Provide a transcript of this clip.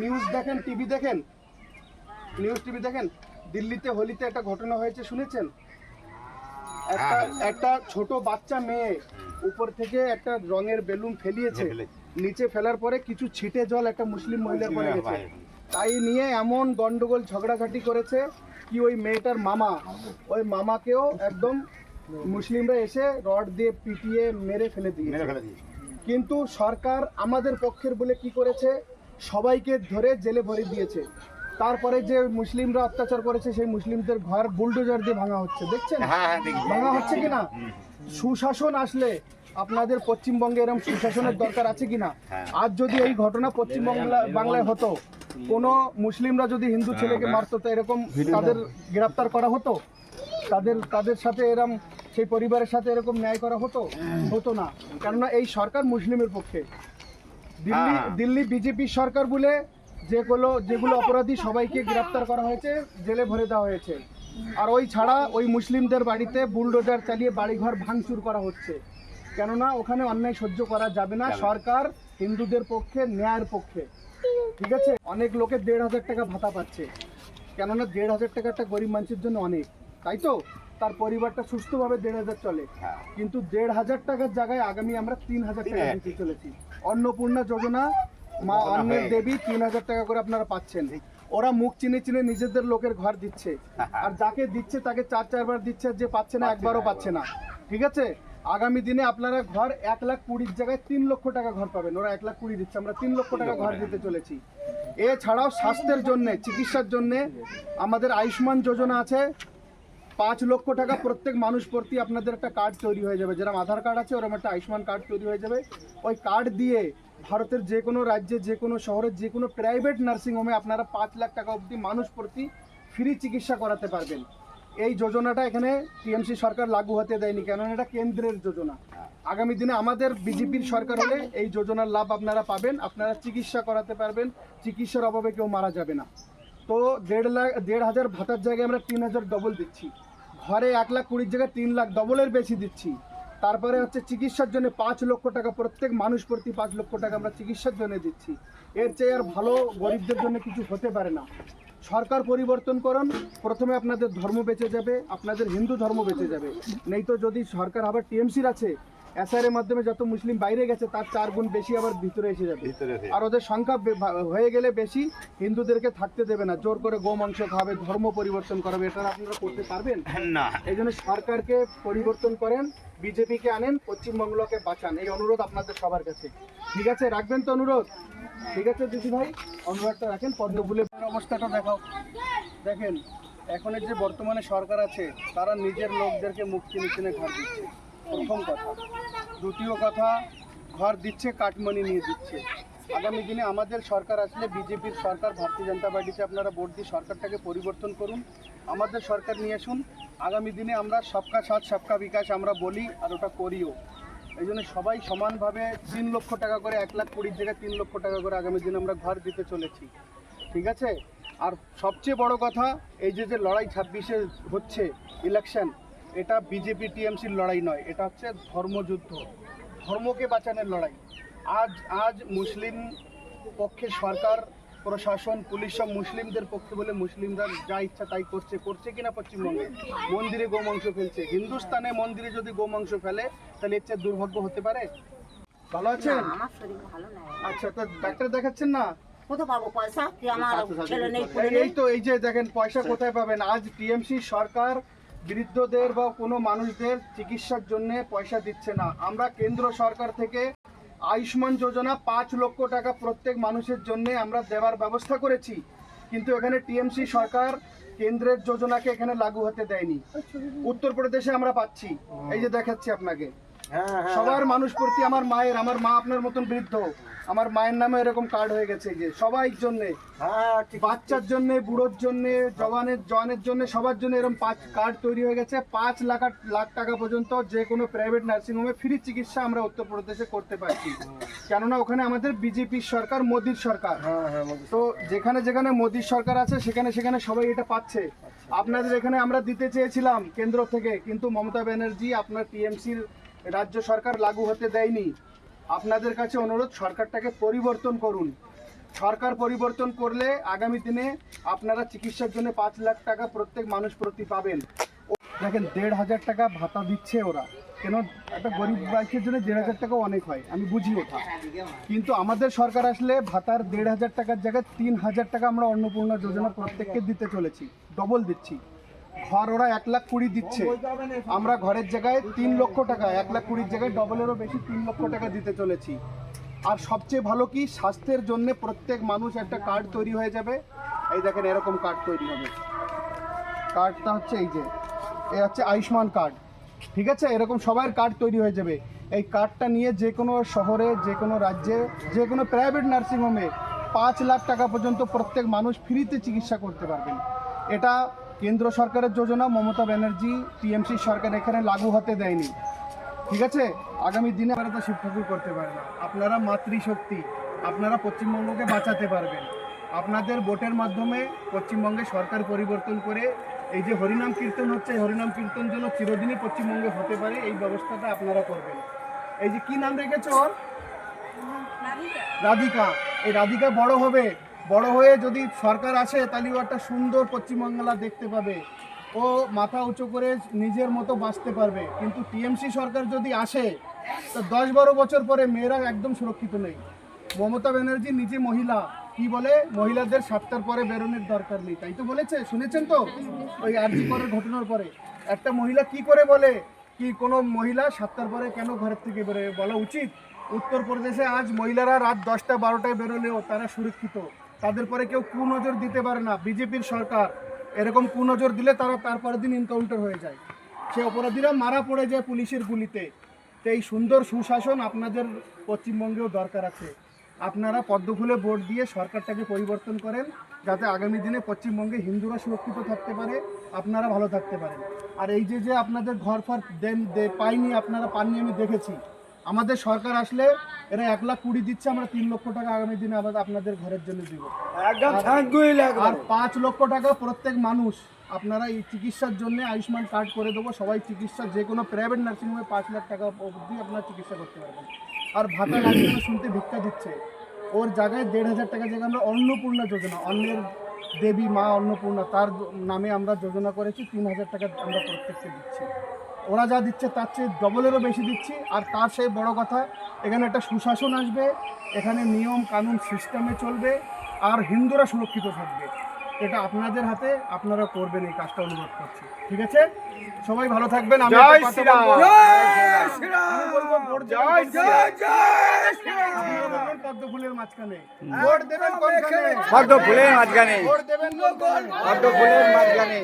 News দেখেন, TV দেখেন, news TV দেখেন? দিল্লিতে হোলিতে একটা ঘটনা হয়েছে, শুনেছেন? একটা ছোট বাচ্চা মেয়ে উপর থেকে একটা রঙের বেলুন ফেলিয়েছে, নিচে ফেলার পরে কিছু ছিটে জল একটা মুসলিম মহিলার পড়ে গেছে। তাই নিয়ে এমন গন্ডগোল ঝগড়াঝাটি করেছে কি ওই মেয়েটার মামা, ওই মামাকেও একদম মুসলিমরা এসে রড দিয়ে পিটিয়ে মেরে ফেলে দিয়েছে। কিন্তু সরকার আমাদের পক্ষের বলে কি করেছে, সবাইকে ধরে জেলে ভরে দিয়েছে। তারপরে যে মুসলিমরা অত্যাচার করেছে সেই মুসলিমদের ঘর বুলডোজার দিয়ে ভাঙা হচ্ছে, দেখছেন ভাঙা হচ্ছে কিনা? সুশাসন আসলে আপনাদের পশ্চিমবঙ্গে এরকম সুশাসনের দরকার আছে কিনা? আজ যদি এই ঘটনা বাংলায় হতো, কোনো মুসলিমরা যদি হিন্দু ছেলেকে মারতো তো এরকম তাদের গ্রেফতার করা হতো? তাদের সাথে এরকম সেই পরিবারের সাথে এরকম ন্যায় করা হতো না। কেননা এই সরকার মুসলিমের পক্ষে। দিল্লি বিজেপি সরকার বলে যেগুলো অপরাধী সবাইকে গ্রেফতার করা হয়েছে, জেলে ভরে দেওয়া হয়েছে। আর ওই ছাড়া ওই মুসলিমদের বাড়িতে বুলডোজার চালিয়ে বাড়িঘর ভাঙচুর করা হচ্ছে। কেননা ওখানে অন্যায় সহ্য করা যাবে না। সরকার হিন্দুদের পক্ষে, ন্যায়ের পক্ষে, ঠিক আছে? অনেক লোকে 1,500 টাকা ভাতা পাচ্ছে, কেননা 1,500 টাকা একটা গরিব মানুষের জন্য অনেক, তাই তো? তার পরিবারটা সুস্থভাবে 1,500 চলে। কিন্তু 1,500 টাকার জায়গায় আগামী আমরা 3,000 টাকা দিতে চলেছি। অন্নপূর্ণা যোজনা, মা অন্নের দেবী, 3,000 টাকা করে আপনারা পাচ্ছেন। ওরা মুখ চিনে চিনে নিজেদের লোকের ঘর দিচ্ছে, আর যাকে দিচ্ছে তাকে 4-4 বার দিচ্ছে, যে পাচ্ছে না একবারও পাচ্ছে না, ঠিক আছে? আগামী দিনে আপনারা ঘর 1,20,000 জায়গায় 3 লক্ষ টাকা ঘর পাবেন। ওরা 1,20,000 দিচ্ছে, আমরা 3 লক্ষ টাকা ঘর দিতে চলেছি। এছাড়াও স্বাস্থ্যের জন্য, চিকিৎসার জন্য আমাদের আয়ুষ্মান যোজনা আছে। 5 লক্ষ টাকা প্রত্যেক মানুষ প্রতি আপনাদের একটা কার্ড তৈরি হয়ে যাবে, যেরকম আধার কার্ড আছে ওরকম একটা আয়ুষ্মান কার্ড তৈরি হয়ে যাবে। ওই কার্ড দিয়ে ভারতের যে কোনো রাজ্যে, যে কোনো শহরের যে কোনো প্রাইভেট নার্সিংহোমে আপনারা 5 লাখ টাকা অবধি মানুষ প্রতি ফ্রি চিকিৎসা করাতে পারবেন। এই যোজনাটা এখানে টিএমসি সরকার লাগু হতে দেয়নি, কেননা এটা কেন্দ্রের যোজনা। আগামী দিনে আমাদের বিজেপির সরকার হলে এই যোজনার লাভ আপনারা পাবেন, আপনারা চিকিৎসা করাতে পারবেন, চিকিৎসার অভাবে কেউ মারা যাবে না। তো 1,500 ভাতার জায়গায় আমরা 3,000 ডবল দিচ্ছি। ঘরে 1,20,000 জায়গায় 3 লাখ, ডবলের বেশি দিচ্ছি। তারপরে হচ্ছে চিকিৎসার জন্য 5 লক্ষ টাকা, প্রত্যেক মানুষ প্রতি 5 লক্ষ টাকা আমরা চিকিৎসার জন্য দিচ্ছি। এর চেয়ে আর ভালো গরিবদের জন্য কিছু হতে পারে না। সরকার পরিবর্তন করুন, প্রথমে আপনাদের ধর্ম বেঁচে যাবে, আপনাদের হিন্দু ধর্ম বেঁচে যাবে। নেই তো যদি সরকার আবার টিএমসির আছে, এসআইয়ের মাধ্যমে যত মুসলিম বাইরে গেছে তার 4 গুণ বেশি আবার ভিতরে এসে যাবে। আর ওদের সংখ্যা হয়ে গেলে বেশি, হিন্দুদেরকে থাকতে দেবে না, জোর করে গোমাংস খাবে, ধর্ম পরিবর্তন করাবে। এটা আপনারা করতে পারবেন না। এই জন্য সরকারকে পরিবর্তন করেন, বিজেপিকে আনেন, পশ্চিমবঙ্গকে বাঁচান, এই অনুরোধ আপনাদের সবার কাছে। ঠিক আছে, রাখবেন তো অনুরোধ? ঠিক আছে দিদি ভাই, অনুরোধটা রাখেন। পদ্মফুলের অবস্থাটা দেখাও। দেখেন এখনের যে বর্তমানে সরকার আছে, তারা নিজের লোকদেরকে মুখ চিনে চিনে ঘর দিচ্ছে, প্রথম কথা। দ্বিতীয় কথা, ঘর দিচ্ছে, কাটমানি নিয়ে দিচ্ছে। আগামী দিনে আমাদের সরকার আসলে, বিজেপির সরকার, ভারতীয় জনতা পার্টিতে আপনারা ভোট দিয়ে সরকারটাকে পরিবর্তন করুন, আমাদের সরকার নিয়ে আসুন। আগামী দিনে আমরা সবকা সাথ সবকা বিকাশ আমরা বলি, আর ওটা করিও। এই জন্য সবাই সমানভাবে 3 লক্ষ টাকা করে, 1,20,000 জায়গায় 3 লক্ষ টাকা করে আগামী দিনে আমরা ঘর দিতে চলেছি, ঠিক আছে? আর সবচেয়ে বড় কথা, এই যে লড়াই 26-এ হচ্ছে ইলেকশন, এটা বিজেপি টিএমসির লড়াই নয়, এটা হচ্ছে ধর্মযুদ্ধ, ধর্মকে বাঁচানোর লড়াই। আজ মুসলিম পক্ষে সরকার, প্রশাসন, পুলিশ সব মুসলিমদের পক্ষে বলে মুসলিমরা যা ইচ্ছা তাই করছে কিনা পশ্চিমবঙ্গে? মন্দিরে গোমাংস ফেলছে। হিন্দুস্তানে মন্দিরে যদি গোমাংস ফেলে তাহলে এর চেয়ে দুর্ভাগ্য হতে পারে? ভালো আছেন? আমার শরীর ভালো নাই। আচ্ছা, তো ডাক্তার দেখাচ্ছেন না? কোথায় পাবো পয়সা? কি আমার ছেলে নেই? এই তো, এই যে দেখেন পয়সা কোথায় পাবেন? আজ টিএমসি সরকার বৃদ্ধদের বা কোনো মানুষদের চিকিৎসার জন্য পয়সা দিচ্ছে না। আমরা কেন্দ্র সরকার থেকে আয়ুষ্মান যোজনা 5 লক্ষ টাকা প্রত্যেক মানুষের জন্য আমরা দেওয়ার ব্যবস্থা করেছি, কিন্তু এখানে টিএমসি সরকার কেন্দ্রের যোজনাকে এখানে লাগু হতে দেয়নি। উত্তরপ্রদেশে আমরা পাচ্ছি, এই যে দেখাচ্ছি আপনাকে। সবার মানুষ প্রতি, আমার মা আপনার মতন বৃদ্ধ, আমার মায়ের নামে এরকম কার্ড হয়ে গেছে, যে সবাই জন্য, বাচ্চার জন্য, বুড়োর জন্য, জওয়ানের জন্য, সবার জন্য এরকম 5 কার্ড তৈরি হয়ে গেছে। 5 লাখ টাকা পর্যন্ত যে কোনো প্রাইভেট নার্সিংহোমে ফ্রি চিকিৎসা আমরা উত্তরপ্রদেশে করতে পারছি, কেননা ওখানে আমাদের বিজেপির সরকার, মোদির সরকার। তো যেখানে যেখানে মোদির সরকার আছে সেখানে সবাই এটা পাচ্ছে। আপনাদের এখানে আমরা দিতে চেয়েছিলাম কেন্দ্র থেকে, কিন্তু মমতা ব্যানার্জি, আপনার টিএমসির রাজ্য সরকার লাগু হতে দেয়নি। আপনাদের কাছে অনুরোধ, সরকারটাকে পরিবর্তন করুন। সরকার পরিবর্তন করলে আগামী দিনে আপনারা চিকিৎসার জন্য 5 লাখ টাকা প্রত্যেক মানুষ প্রতি পাবেন। দেখেন 1,500 টাকা ভাতা দিচ্ছে ওরা, কেন একটা গরিব মানুষের জন্য 1,500 টাকা অনেক হয়, আমি বুঝি ওঠা। কিন্তু আমাদের সরকার আসলে ভাতার 1,500 টাকার জায়গায় 3,000 টাকা আমরা অন্নপূর্ণা যোজনা প্রত্যেককে দিতে চলেছি, ডবল দিচ্ছি। ঘর ওরা 1,20,000 দিচ্ছে, আমরা ঘরের জায়গায় 3 লক্ষ টাকা, 1,20,000 জায়গায় ডবলেরও বেশি 3 লক্ষ টাকা দিতে চলেছি। আর সবচেয়ে ভালো কি, স্বাস্থ্যের জন্য প্রত্যেক মানুষ একটা কার্ড তৈরি হয়ে যাবে। এই দেখেন এরকম কার্ড তৈরি হবে, কার্ডটা হচ্ছে এই যে, এ হচ্ছে আয়ুষ্মান কার্ড, ঠিক আছে? এরকম সবার কার্ড তৈরি হয়ে যাবে। এই কার্ডটা নিয়ে যে কোনো শহরে, যে কোনো রাজ্যে, যে কোনো প্রাইভেট নার্সিংহোমে 5 লাখ টাকা পর্যন্ত প্রত্যেক মানুষ ফ্রিতে চিকিৎসা করতে পারবেন। এটা কেন্দ্র সরকারের যোজনা, মমতা ব্যানার্জি টিএমসি সরকার এখানে লাগু হতে দেয়নি, ঠিক আছে? আগামী দিনে আপনারা তো শিব ঠাকুর করতে পারে না, আপনারা মাতৃশক্তি, আপনারা পশ্চিমবঙ্গকে বাঁচাতে পারবেন। আপনাদের ভোটের মাধ্যমে পশ্চিমবঙ্গে সরকার পরিবর্তন করে এই যে হরিনাম কীর্তন হচ্ছে, এই হরিনাম কীর্তন যেন চিরদিনই পশ্চিমবঙ্গে হতে পারে, এই ব্যবস্থাটা আপনারা করবেন। এই যে কি নাম রেখেছ ওর? রাধিকা। এই রাধিকা বড় হবে, বড় হয়ে যদি সরকার আসে তাহলে ও একটা সুন্দর পশ্চিমবাংলা দেখতে পাবে, ও মাথা উঁচু করে নিজের মতো বাঁচতে পারবে। কিন্তু টিএমসি সরকার যদি আসে তো 10-12 বছর পরে মেয়েরা একদম সুরক্ষিত নেই। মমতা ব্যানার্জি নিজে মহিলা, কি বলে, মহিলাদের 7টার পরে বেরোনোর দরকার নেই, তাই তো বলেছে, শুনেছেন তো? ওই আরজি করের ঘটনার পরে একটা মহিলা কি করে বলে কি কোনো মহিলা 7টার পরে কেন ঘরের থেকে বেরোয়, বলা উচিত? উত্তরপ্রদেশে আজ মহিলারা রাত 10টা-12টায় বেরোলেও তারা সুরক্ষিত, তাদের পরে কেউ কুনজর দিতে পারে না। বিজেপির সরকার এরকম কুনজর দিলে তারা তারপরের দিন এনকাউন্টার হয়ে যায়, সে অপরাধীরা মারা পড়ে যায় পুলিশের গুলিতে। তো এই সুন্দর সুশাসন আপনাদের পশ্চিমবঙ্গেও দরকার আছে। আপনারা পদ্ম ফুলে ভোট দিয়ে সরকারটাকে পরিবর্তন করেন, যাতে আগামী দিনে পশ্চিমবঙ্গে হিন্দুরা সুরক্ষিত থাকতে পারে, আপনারা ভালো থাকতে পারেন। আর এই যে যে আপনাদের ঘর ফর পাইনি, আপনারা পাননি, আমি দেখেছি। আমাদের সরকার আসলে এরা 1,20,000 দিচ্ছে, আমরা 3 লক্ষ টাকা আগামী দিনে আবার আপনাদের ঘরের জন্য দিব। আর 5 লক্ষ টাকা প্রত্যেক মানুষ আপনারা এই চিকিৎসার জন্য আয়ুষ্মান কার্ড করে দেবো। সবাই চিকিৎসা, যে কোনো প্রাইভেট নার্সিংহোমে 5 লাখ টাকা অবধি আপনারা চিকিৎসা করতে পারবেন। আর ভাতা লাগবে না, শুনতে ভিক্ষা দিচ্ছে, ওর জায়গায় 1,500 টাকা জায়গায় আমরা অন্নপূর্ণা যোজনা, অন্নের দেবী মা অন্নপূর্ণা, তার নামে আমরা যোজনা করেছি, 3,000 টাকা আমরা প্রত্যেককে দিচ্ছি। ওরা যা দিচ্ছে তার চেয়ে ডবলেরও বেশি দিচ্ছি। আর তার সেই বড় কথা, এখানে একটা সুশাসন আসবে, এখানে নিয়ম কানুন সিস্টেমে চলবে, আর হিন্দুরা সুরক্ষিত থাকবে। এটা আপনাদের হাতে, আপনারা করবেন, এই কাজটা অনুরোধ করছি, ঠিক আছে? সবাই ভালো থাকবেন। আমি পদ্ম ফুলের মাঝখানে ভোট দেবেন, পদ্ম ফুলের মাঝখানে। ভোট দেবেন, পদ্ম ফুলের মাঝখানে।